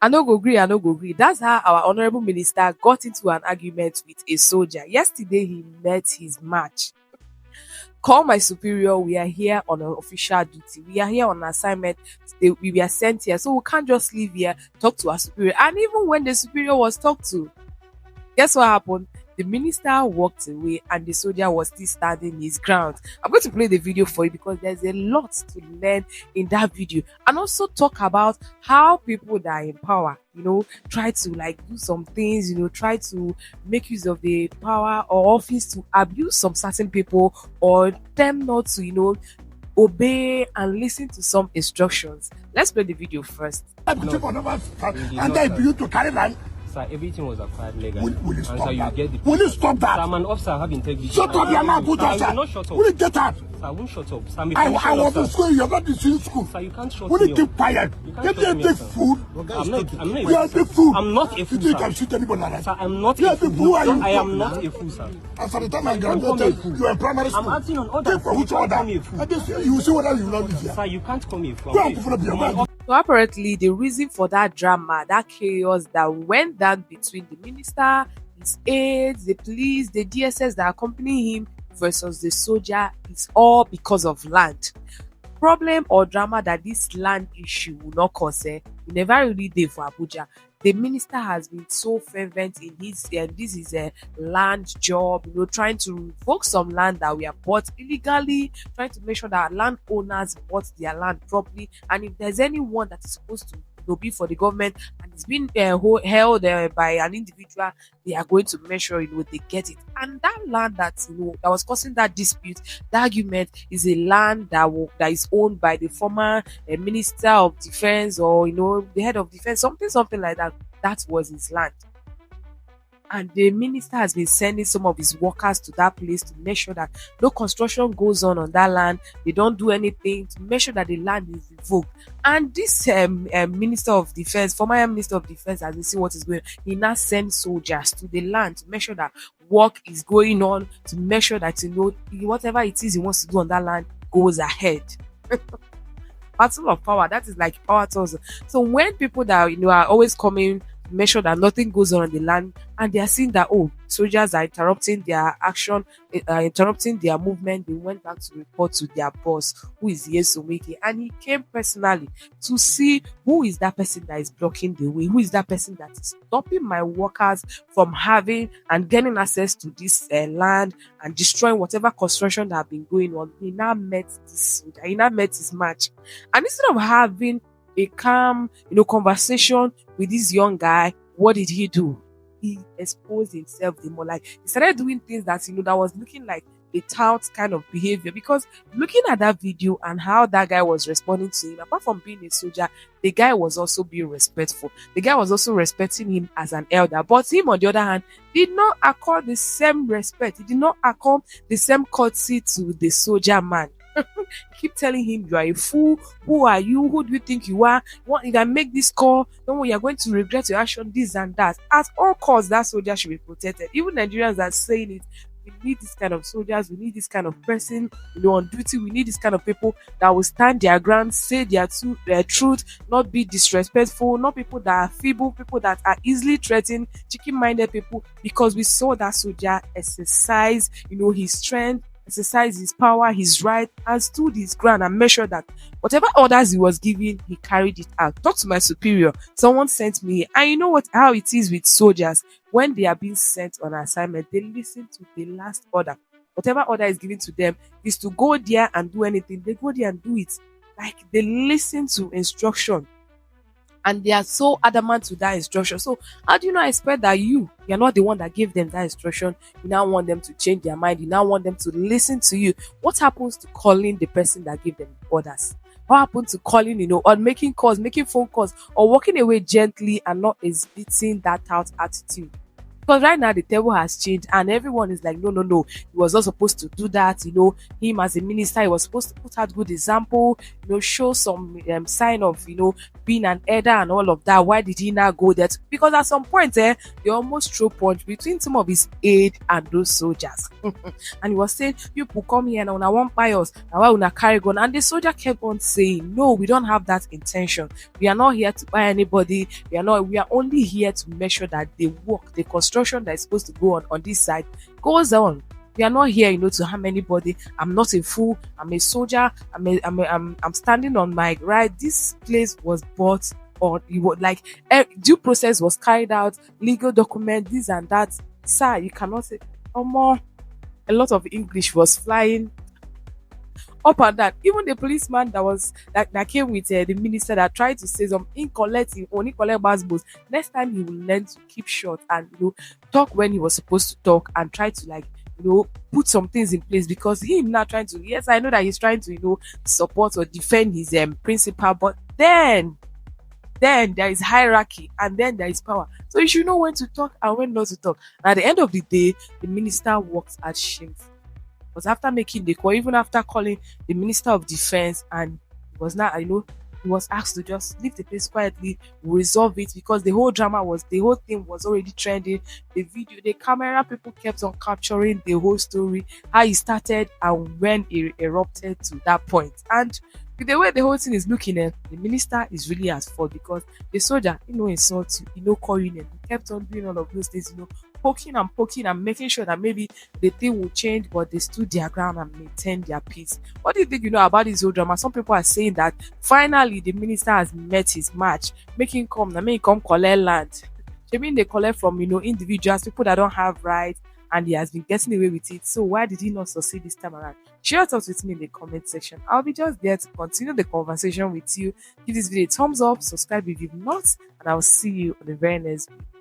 I no go gree, I no go gree. That's how our honorable minister got into an argument with a soldier. Yesterday, he met his match. Call my superior. We are here on an official duty. We are here on assignment. We were sent here. So we can't just leave here, talk to our superior. And even when the superior was talked to, guess what happened? The minister walked away and the soldier was still standing his ground. I'm going to play the video for you because there's a lot to learn in that video, and also talk about how people that are in power, try to like do some things, try to make use of the power or office to abuse some certain people, or them not to, obey and listen to some instructions. Let's play the video first. Sir, everything was acquired legally. Will you stop and so that? You get the Will you stop that? Sir, I'm an officer, I have integrity. Shut up, you're not good officer. I will not shut up. Will you get out? Sir, I won't shut up. Sir, I was in school, you're not in school. Sir, you can't shut Will me you keep quiet? You can't Get shut me a me big up, sir. fool. I'm not You are a big fool. I'm not a You fool, think you sir. can shoot anybody like that? Sir, I'm not You a are a big fool. fool. I am not a fool, sir. As at the time I Don't call me a graduated, fool. you were in primary school. I'm acting on order. Take for You which can't order? call me a fool. And this, you will see whether you will not live here. Sir, you can't call me a fool. Go and put up your mind. So apparently, the reason for that drama, that chaos that went down between the minister, his aides, the police, the DSS that accompany him versus the soldier is all because of land. Problem or drama that this land issue will not cause, we never really did for Abuja. The minister has been so fervent in his this is a land job, trying to revoke some land that we have bought illegally, trying to make sure that landowners bought their land properly, and if there's anyone that is supposed to be for the government and it's been held by an individual, they are going to make sure they get it. And that land that that was causing that dispute, the argument, is a land that is owned by the former minister of defense, or the head of defense, something like that. That was his land. And the minister has been sending some of his workers to that place to make sure that no construction goes on that land. They don't do anything to make sure that the land is revoked. And this minister of defense, former minister of defense, as we see what is going on, he now sends soldiers to the land to make sure that work is going on, to make sure that whatever it is he wants to do on that land goes ahead. Battle of power, that is like power tussle. So when people that are always coming, make sure that nothing goes on the land, and they are seeing that soldiers are interrupting their action, interrupting their movement, they went back to report to their boss, who is Yesomike, and he came personally to see who is that person that is blocking the way, who is that person that is stopping my workers from having and getting access to this land and destroying whatever construction that have been going on. He now met his match, and instead of having a calm, conversation with this young guy, what did he do? He exposed himself the more. Like, he started doing things that that was looking like a tout kind of behavior. Because looking at that video and how that guy was responding to him, apart from being a soldier, the guy was also being respectful. The guy was also respecting him as an elder. But him, on the other hand, did not accord the same respect. He did not accord the same courtesy to the soldier man. Keep telling him, you are a fool. Who are you? Who do you think you are? If I make this call, then you are going to regret your action, this and that. At all costs, that soldier should be protected. Even Nigerians are saying it. We need this kind of soldiers. We need this kind of person, on duty. We need this kind of people that will stand their ground, say their truth, not be disrespectful, not people that are feeble, people that are easily threatened, chicken-minded people. Because we saw that soldier exercise, his strength, exercise his power, his right, and stood his ground and made sure that whatever orders he was giving, he carried it out. Talk to my superior. Someone sent me, and you know how it is with soldiers. When they are being sent on assignment, they listen to the last order. Whatever order is given to them is to go there and do anything. They go there and do it. Like, they listen to instruction. And they are so adamant to that instruction. So how do you not expect that you're not the one that gave them that instruction? You now want them to change their mind. You now want them to listen to you. What happens to calling the person that gave them the orders? What happened to calling, or making calls, making phone calls, or walking away gently and not exhibiting that out attitude? Because right now the table has changed and everyone is like, no, no, no, he was not supposed to do that. Him as a minister, he was supposed to put out good example, show some sign of, being an elder and all of that. Why did he not go there? Because at some point, they almost throw punch between some of his aide and those soldiers. And he was saying, people come here and I want buy us, now I want carry gun. And the soldier kept on saying, no, we don't have that intention. We are not here to buy anybody. We are only here to make sure that the construction that is supposed to go on this side goes on. We are not here, to harm anybody. I'm not a fool. I'm a soldier. I'm standing on my right. This place was bought, or it was like due process was carried out, legal document, this and that. Sir, you cannot say, more. A lot of English was flying up and down. Even the policeman that came with the minister that tried to say some only collect basbos. Next time he will learn to keep short and talk when he was supposed to talk and try to put some things in place, because him not trying to, yes, I know that he's trying to support or defend his principal, but then there is hierarchy and then there is power. So you should know when to talk and when not to talk. And at the end of the day, the minister works at shameful. But after making the call, even after calling the Minister of Defense, and it was not, he was asked to just leave the place quietly, resolve it, because the whole thing was already trending. The camera people kept on capturing the whole story, how it started and when it erupted to that point. And with the way the whole thing is looking at, the minister is really at fault, because the soldier, insult you, call you name. He kept on doing all of those things, poking and making sure that maybe the thing will change, but they stood their ground and maintained their peace. What do you think about this whole drama? Some people are saying that finally the minister has met his match, making come collect land. They mean they collect from individuals, people that don't have rights, and he has been getting away with it. So why did he not succeed this time around? Share your thoughts with me in the comment section. I'll be just there to continue the conversation with you. Give this video a thumbs up, subscribe if you've not, and I'll see you on the very next video.